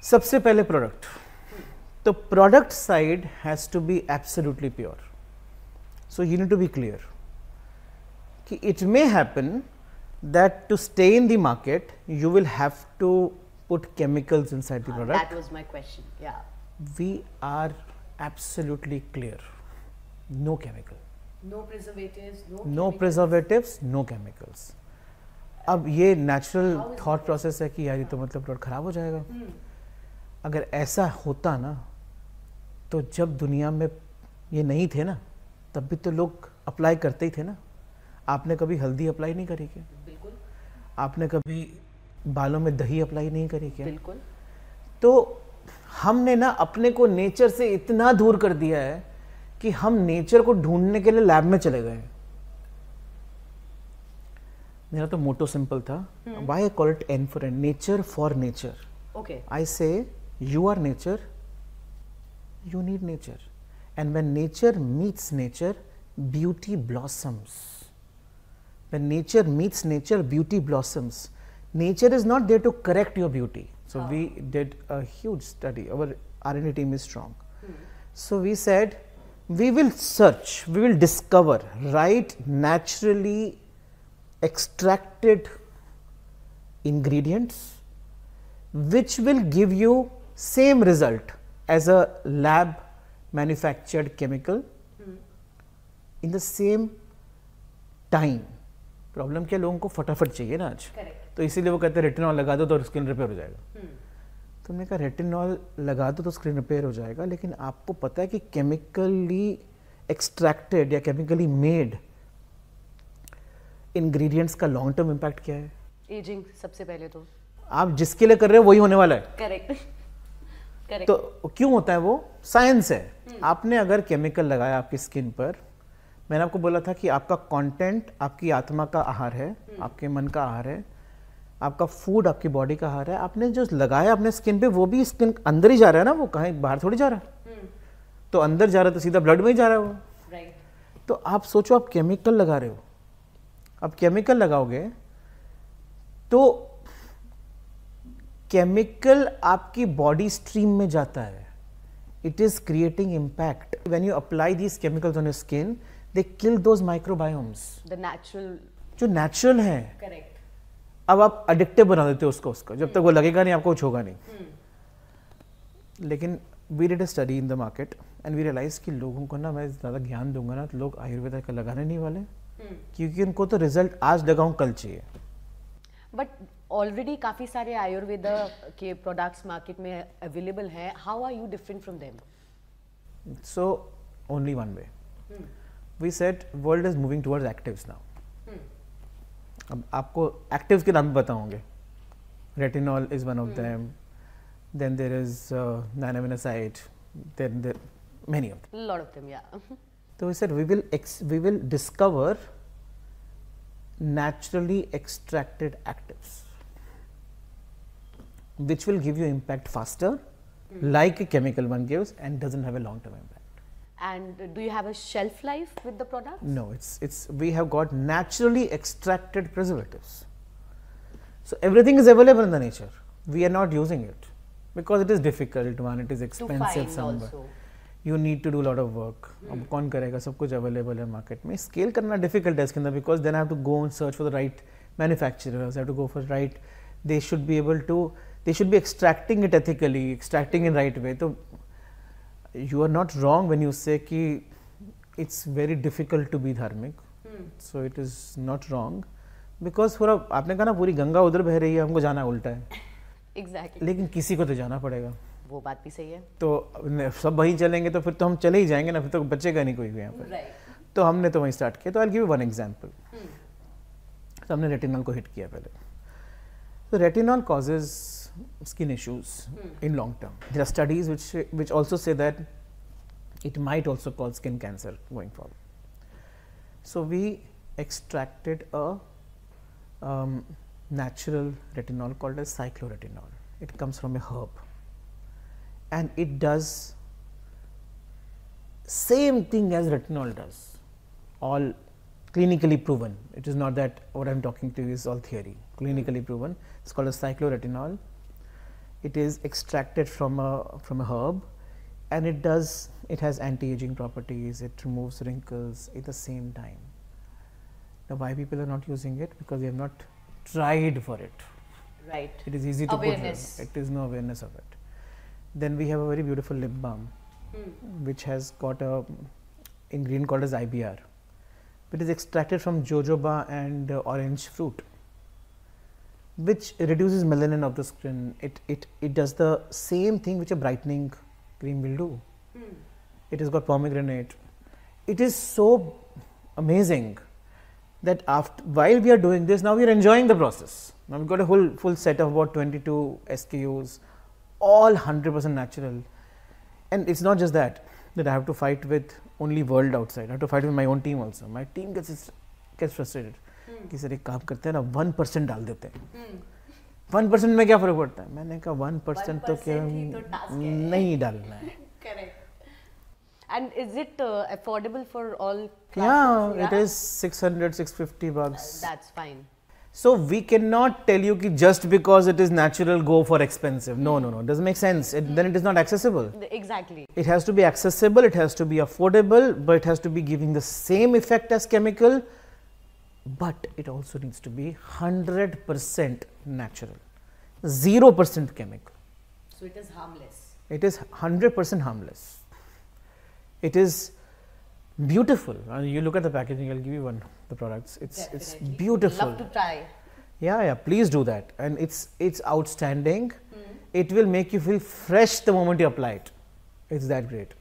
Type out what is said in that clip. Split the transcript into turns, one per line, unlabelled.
सबसे पहले प्रोडक्ट, तो product side has to be absolutely pure. So you need to be clear कि it may happen that to stay in the market you will have to put chemicals inside the product.
That was my question. Yeah.
We are absolutely clear. No chemical.
No preservatives.
No preservatives. No chemicals. अब ये natural thought process है कि यार ये तो मतलब product खराब हो जाएगा. अगर ऐसा होता ना तो जब दुनिया में ये नहीं थे ना तब भी तो लोग अप्लाई करते ही थे ना. आपने कभी हल्दी अप्लाई नहीं करी क्या?
बिल्कुल.
आपने कभी बालों में दही अप्लाई नहीं करी क्या?
बिल्कुल.
तो हमने ना अपने को नेचर से इतना दूर कर दिया है कि हम नेचर को ढूंढने के लिए लैब में चले गए. मेरा तो मोटो सिंपल था. Why I call it N for N, nature for nature.
Okay.
I say you are nature, you need nature, and when nature meets nature, beauty blossoms. When nature meets nature, beauty blossoms. Nature is not there to correct your beauty. So we did a huge study. Our R&D team is strong. So we said, we will search, we will discover, right, naturally extracted ingredients which will give you same result as a lab manufactured chemical in the same time. Problem क्या, लोगों को फटाफट चाहिए ना आज.
Correct.
तो इसीलिए वो कहते हैं रेटिनॉल लगा दो तो स्किन रिपेयर हो जाएगा. तो हमने कहा रेटिनॉल लगा दो तो स्किन रिपेयर हो जाएगा, लेकिन आपको पता है कि केमिकली एक्सट्रैक्टेड या केमिकली मेड इंग्रेडिएंट्स का लॉन्ग टर्म इम्पैक्ट क्या है?
एजिंग सबसे पहले तो.
आप जिसके लिए कर रहे हो वही होने वाला है.
करेक्ट. करेक्ट.
तो क्यों होता है वो? साइंस है. आपने अगर केमिकल लगाया आपकी स्किन पर, मैंने आपको बोला था कि आपका कंटेंट आपकी आत्मा का आहार है, आपके मन का आहार है, आपका फूड आपकी बॉडी का आहार है. आपने जो लगाया अपने स्किन पे वो भी स्किन अंदर ही जा रहा है ना, वो कहीं बाहर थोड़ी जा रहा है. तो अंदर जा रहा है तो सीधा ब्लड में ही जा रहा है वो.
राइट.
तो आप सोचो आप केमिकल लगा रहे हो, अब केमिकल लगाओगे तो केमिकल आपकी बॉडी स्ट्रीम में जाता है. It is creating impact. When you apply these chemicals on your skin, they kill those microbiomes.
The natural.
जो नेचुरल है.
Correct.
अब आप एडिक्टिव बना देते हो उसको जब तक वो लगेगा नहीं, आपको कुछ होगा नहीं. लेकिन we did a study in the market and we realized कि लोगों को ना मैं ज़्यादा ज्ञान दूंगा ना तो लोग आयुर्वेदा का लगाने नहीं वाले, क्योंकि उनको तो रिजल्ट आज लगाऊं कल चाहिए.
बट ऑलरेडी काफ़ी सारे आयुर्वेदा के प्रोडक्ट्स मार्केट में अवेलेबल हैं. How are you different from them?
So only one way. We said world is moving towards actives now. अब आपको एक्टिव्स के नाम पता होंगे. Retinol is one of them, then there is niacinamide, then there many of them.
Lot of them. Yeah.
तो we said we will discover naturally extracted actives which will give you impact faster, like a chemical one gives, and doesn't have a long term impact.
And do you have a shelf life with the product?
No, it's we have got naturally extracted preservatives. So everything is available in the nature. We are not using it because it is difficult, one, it is expensive somewhere.
Also.
You need to do a lot of work. अब कौन करेगा? सब कुछ available है market में. Scale करना difficult है इसके अंदर, because then I have to go and search for the right manufacturers. I have to go for right. They should be able to. They should be extracting it ethically, extracting in right way. तो you are not wrong when you say कि it's very difficult to be धार्मिक. So it is not wrong because पूरा आपने कहा ना पूरी गंगा उधर बह रही है, हमको जाना उल्टा है.
Exactly.
लेकिन किसी को तो जाना पड़ेगा.
वो बात भी सही है.
तो सब वहीं चलेंगे तो फिर तो हम चले ही जाएंगे ना, फिर तो बचेगा नहीं कोई भी यहाँ पर.
Right.
तो हमने तो वहीं स्टार्ट किया. तो I will give you one example. तो हमने रेटिनॉल को हिट किया पहले. तो retinol causes skin issues in long term. There are studies which also say that it might also cause skin cancer going forward. So we extracted a natural retinol called as cycloretinol. It comes from a herb and it does same thing as retinol does. All clinically proven. It is not that what I'm talking to you is all theory. Clinically proven. It's called a cycloretinol. It is extracted from a herb, and it has anti-aging properties. It removes wrinkles at the same time. Now, why people are not using it? Because they have not tried for it.
Right.
It is easy to
Awareness.
put. It is no awareness of it. Then we have a very beautiful lip balm, which has got a ingredient called as IBR. It is extracted from jojoba and orange fruit, which reduces melanin of the skin. It does the same thing which a brightening cream will do. It has got pomegranate. It is so amazing that while we are doing this, now we are enjoying the process. Now we've got a full set of about 22 SKUs, all 100% natural. And it's not just that I have to fight with only world outside. I have to fight with my own team also. My team gets frustrated. कि sir एक काम करते हैं ना 1% डाल देते हैं 1% में क्या फर्क पड़ता है मैंने कहा 1% तो क्या नहीं डालना है
Correct. And is it affordable for all
classes? Yeah, it is 600, 650 bucks.
That's fine.
So we cannot tell you that just because it is natural, go for expensive. No. It doesn't make sense. Then it is not accessible.
Exactly.
It has to be accessible, it has to be affordable, but it has to be giving the same effect as chemical, but it also needs to be 100% natural, 0% chemical.
So it is harmless.
It is 100% harmless. It is beautiful. You look at the packaging. I'll give you one of the products. It's beautiful.
Love to try.
Yeah. Please do that. And it's outstanding. It will make you feel fresh the moment you apply it. It's that great.